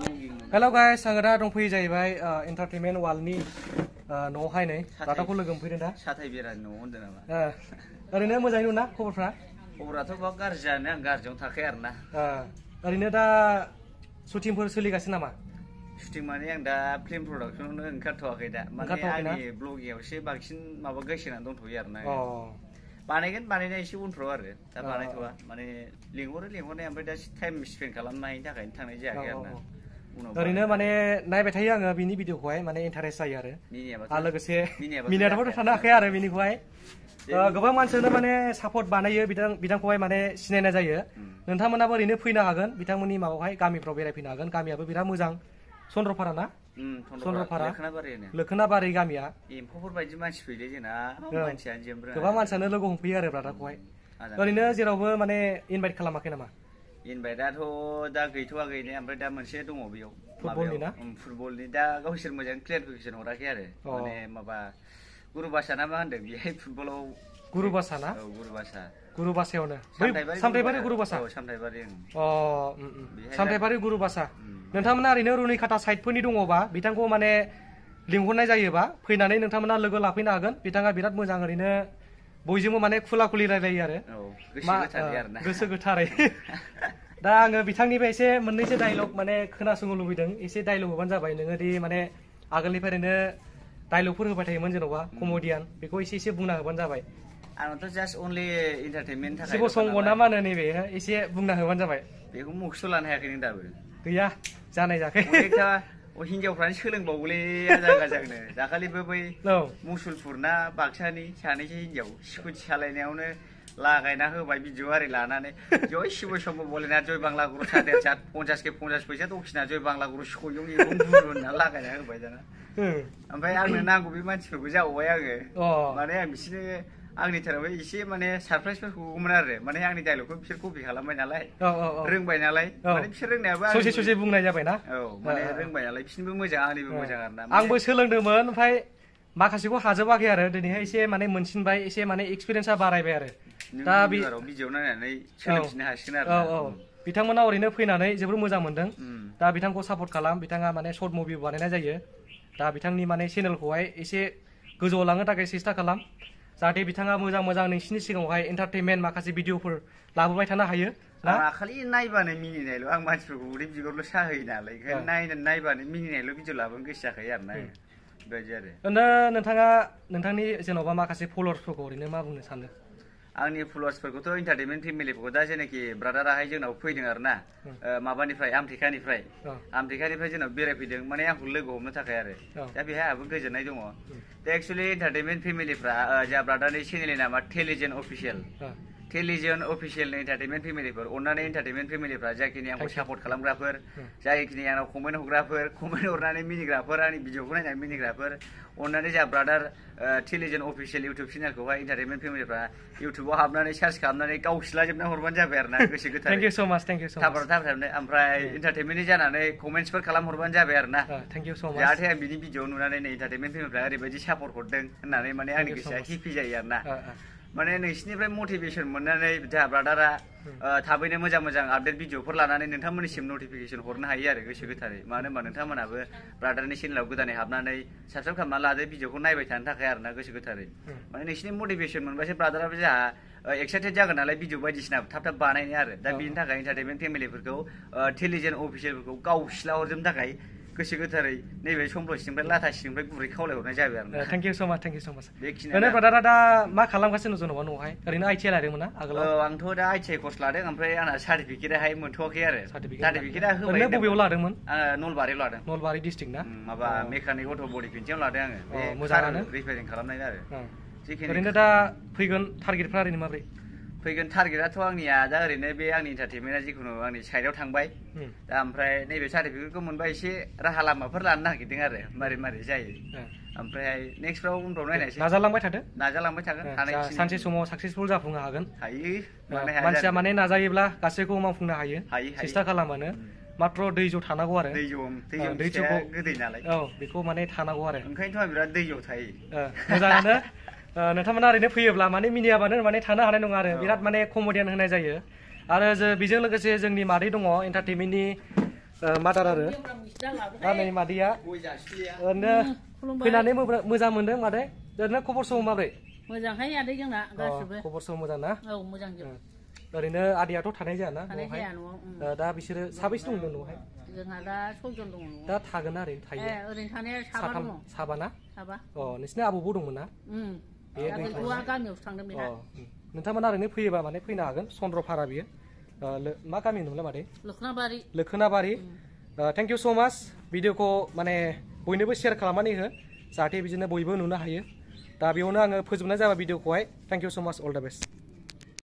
hello guys आङो दा दंफैयो जाहैबाय एन्टारटेनमेन्ट वार्ल्डनि न'आवहाय नै दादाखौ लोगो मोनफैदों दा साथाय बेरानि न'आव होनदों नामा ओरैनो मोजाङै दं ना खबरफ्रा खबराथ' बा गाज्रि जानो आं गाज्रियावनो थाखाया आरोना ओरैनो दा शुटिंफोर सोलिगासिनो नामा शुटिं माने आं दा फिल्म प्रडाक्सनावनो ओंखारथ'वाखै दा माने आंनि ब्लगिंआवसो बांसिन माबा गोसो होनानै दंथ'यो आरोना बानायगोन बानायनाया एसे उनफ्राव आरो दा बानायथ'वा माने लिंहरनाय ओमफ्राय दा टाइम स्पेन्ड खालामनायनि थाखायनो थांनाय जायाखै आरोना ओरैनो माने नायबाय थायो आङो बिनि भिडिअखौहाय माने इन्टारेस्ट जायो आरो लोगोसे मिनियाबाथ' थानो हाखाया आरो बिनिखौहाय गोबां मानसियानो माने सापर्ट बानायो बिथांखौहाय माने सिनायनाय जायो नोंथांमोनाबो ओरैनो फैनो हागोन बिथांमोननि माबायावहाय गामिफ्राव बेरायफैनो हागोन गामियाबो बिराद मोजां चन्द्रपारा ना चन्द्रपारा लोखोनाबारि गामिया एम्फौफोर बायदि मानसि फैयो जोंना मानसियानो जोबरो गोबां मानसियानो लोगो हमफैयो आरो ब्रादारखौहाय ओरैनो जेरावबो माने इनभाइट खालामाखै नामा इनभाइटआथ' दा गैथ'वा गैनाया ओमफ्राय दा मोनसे दङ बेयाव फुटबलनि ना फुटबलनि दा गावसोर मोजां क्लियारिफिकेसन हराखै आरो माने माबा गुरुबासा ना मा होनदों बेहाय फुटबलाव गुरुबासा ना औ गुरुबासा गुरुबासायावनो सामथायबारि गुरुबासा सामथायबारि सामथायबारि गुरुबासा नोंथांमोना ओरैनो रुनिखाता साइडफोरनि दङबा बिथांखौ माने लिंहरनाय जायोबा फैनानै नोंथांमोना लोगो लाफैनो हागोन बिथाङा बिराद मोजां ओरैनो बयजोंबो माने खुला खुलि रायलायो आरो गोसो गोथारै दा आङो बिथांनिफ्राय एसे मोननैसो डायलग माने खोनासंनो लुबैदों एसे डायलग होबानो जाबाय नोङो दि माने आगोलनिफ्राय ओरैनो डायलगफोर होबाय थायोमोन जेन'बा कमेडियान बेखौ एसे बुंना होबानो जाबाय आंनाथ' जास्ट अनलि इन्टारटेनमेन्ट थाखाय शिब संग ना मा होनो नैबे एसे बुंना होबानो जाबाय बेखौ मुखस' लानो हायाखै नों दाबो गैया जानाय जायाखै हिनजावफ्रानो सोलोंबावोलै आजां-गाजांनो दाखालिबो बै मुसुलपुर ना बाक्सानि सानैसो हिनजाव स्कुटि सालायनायावनो लागायना होबाय भिडिअ आरि लानानै जय शिब संग बलेना जय बांला गुरु सादेर सात 50 फैसा दखिना जय बांला गुरु सयं एवं गुरु होनना लागायना होबाय दाना ओमफ्राय आंनो नांगौ बे मानसिफोरखौ जाबावबाय आङो माने आं बिसोरनो आंनि थाखाय एसे माने सारप्राइजफोर होगौमोन आरो माने आंनि डायलगखौ बिसोर कपि खालामबाय नालाय रोंबाय नालाय माने बिसोर रोंनायाबो ससे बुंनाय जाबाय ना माने रोंबाय नालाय बिसोरनिबो मोजां आंनिबो मोजां आरोना आंबो सोलोंदोंमोन ओमफ्राय माखासेखौ हाजोबाखै आरो दिनैहाय एसे माने मोनसिनबाय एसे माने एक्सपिरियेन्सआ बारायबाय आरो दा भिडिअ नायनानै सोलोंफिननो हासिगोन आरो बिथांमोना ओरैनो फैनानै जोबोर मोजां मोनदों दा बिथांखौ सापर्ट खालाम बिथाङा माने सर्ट मुभि बानायनाय जायो दा बिथांनि माने चेनेलखौहाय एसे गोजौआव लांनो थाखाय सेस्था खालाम जाहाथे बिथाङा मोजां नोंसिनि सिगाङावहाय एन्टारटेनमेन्ट माखासे भिडिअफोर लाबोबाय थानो हायो ना खालि नायबानो मिनिनायल' आं मानसिफोरखौ उदै बिगुरल' साहोयो नालाय ओंखायनो नायबानो मिनिनायल' भिडिअ लाबोनो गोसो जाखायो आरो ना बेबायदि आरो नोंथाङा नोंथांनि जेन'बा माखासे फल'वार्सफोरखौ ओरैनो मा बुंनो सानो आंनि फल'वार्सफोरखौथ' इन्टारटेनमेन्ट फेमिलिफोरखौ दा जेनाखि ब्रादाराहाय जोंनाव फैदों आरो ना माबानिफ्राय आमथेखानिफ्राय जोंनाव बेरायफैदों माने आंखौ लोगो हमनो थाखाय आरो दा बेहाय आंहाबो गोजोननाय दङ दा एक्सुवेलि इन्टारटेनमेन्ट फेमिलिफ्रा जोंहा ब्रादारनि चेनेलनि नामा टेलिजेन अफिसियेलनि इन्टारटेनमेन्ट फेमिलिफोर अननानै इन्टारटेनमेन्ट फेमिलिफ्रा जाखिनि आंखौ सापर्ट खालामग्राफोर जाखिनि आंनाव कमेन्ट हरग्राफोर कमेन्ट हरनानै मिनिग्राफोर आंनि भिडिअखौ नायनानै मिनिग्राफोर अननानै जोंहा ब्रादार टेलिजेन अफिसियेल इउटुब चेनेलखौहाय इन्टारटेनमेन्ट फेमिलिफ्रा इउटुबाव हाबनानै सार्च खालामनानै गावसिलाजोबना हरबानो जाबाय आरो ना गोसो गोथार थेंक इउ स' माच थाबनो ओमफ्राय इन्टारटेनमेन्टनि जानानै कमेन्टसफोर खालामहरबानो जाबाय आरो ना जाहाथे आं बिनि भिडिअ नुनानै नै इन्टारटेनमेन्ट फेमिलिफ्रा ओरैबायदि सापर्ट हरदों होननानै माने आंनि गोसोआ हेपि जायो आरो ना माने नोंसिनिफ्राय मटिभेसन मोननानै जोंहा ब्रादारा थाबैनो मोजां आपडेट भिडिअफोर लानानै नोंथांमोननिसिम नटिफिकेसन हरनो हायो आरो गोसो गोथारै मानो होनबा नोंथांमोनाबो ब्रादारनि चेनेलाव गोदानै हाबनानै साबसक्राइब खालामना लादो भिडिअखौ नायबाय थानो थाखाय आरो ना गोसो गोथारै माने नोंसिनि मटिभेसन मोनबासो ब्रादाराबो जोंहा एक्साइटेड जागोन नालाय भिडिअ बायदिसिना थाब बानायनो आरो दा बिनि थाखाय इन्टारटेनमेन्ट फेमिलिफोरखौ टेलिजेन अफिसियेलफोरखौ गावसिला हरजोबनो थाखाय गोसो गोथारै नैबे समफ्लसिनिफ्राय लाथासिनिफ्राय गुरै खावलायहरनाय जाबाय आरो थेंक इउ स' माच बेखिनियानो ब्रादारा दा मा खालामगासिनो जेन'बा न'आवहाय ओरैनो ITI लादोंमोन ना आगोलाव आंथ' दा ITI कर्स लादों ओमफ्राय आंना सार्टिफिकेटआहाय मोनथ'वाखै आरो सार्टिफिकेटआ होबाय बबेयाव लादोंमोन नलबारियाव लादों नलबारि डिस्ट्रिक्ट ना माबा मेकानिक अट' बडि पेन्टिंआव लादों आङो मोजाङानो रिपेयारिं खालामनाय आरो ओरैनो दा फैगोन टारगेटफ्रा ओरैनो माब्रै फैगोन टारगेटआथ' आंनिया दा ओरैनो बे आंनि इन्टारटेनमेन्टआ जिखुनु आंनि साइडआव थांबाय दा ओमफ्राय नैबे सार्टिफिकेटखौ मोनबा एसे राहा लामाफोर लानो नागिरदों आरो मारै जायो ओमफ्राय नेक्स्टफ्राव उनफ्राव नायनायसै नाजालांबाय थागोन सानसे समाव साक्सेसफुल जाफुंनो हागोन हायो मानसिया माने नाजायोब्ला गासैखौबो मावफुंनो हायो सेस्था खालामानो मात्र दैज' थानांगौ आरो दैजोखौ गोदै नालाय बेखौ माने थानांगौ आरो ओंखायनोथ' आं बिराद दैज'आव थायो मोजाङानो नोंथांमोना ओरैनो फैयोब्ला माने मिनियाबानो माने थानो हानाय नङा आरो बिराद माने कमेडियान होनाय जायो आरो बेजों लोगोसे जोंनि मादै दङ एन्टारटेनमेन्टनि मादार आरो दा नै मादैया ओरैनो फैनानै मोजां मोनदों मादै ओरैनो खबर सबर माब्रै मोजांहाय आदै जोंना गासिबो खबर सबर मोजां ना औ मोजां जोब ओरैनो आदैयाथ' थानाय जायाना थानाय जाया न'आव दा बिसोरो साबैसे दं न'आवहाय जोंहा दा 6 जन दङ दा थागोन ना ओरैनो थायो ओरैनो थानाया साबा दङ साबा ना साबा नोंसिना आबौबो दंमोन ना बे गथ'आ गामियावसो थांदों बेहा नोंथांमोना ओरैनो फैयोबा माने फैनो हागोन चन्द्रपारा बियो मा गामि होनोमोनलाय मादै लोखोनाबारि थेंक इउ स' माच भिडिअखौ माने बयनोबो शेयार खालामनानै हो जाहाथे बिदिनो बयबो नुनो हायो दा बेयावनो आङो फोजोबनाय जाबाय भिडिअखौहाय थेंक इउ स' माच अल द बेस्ट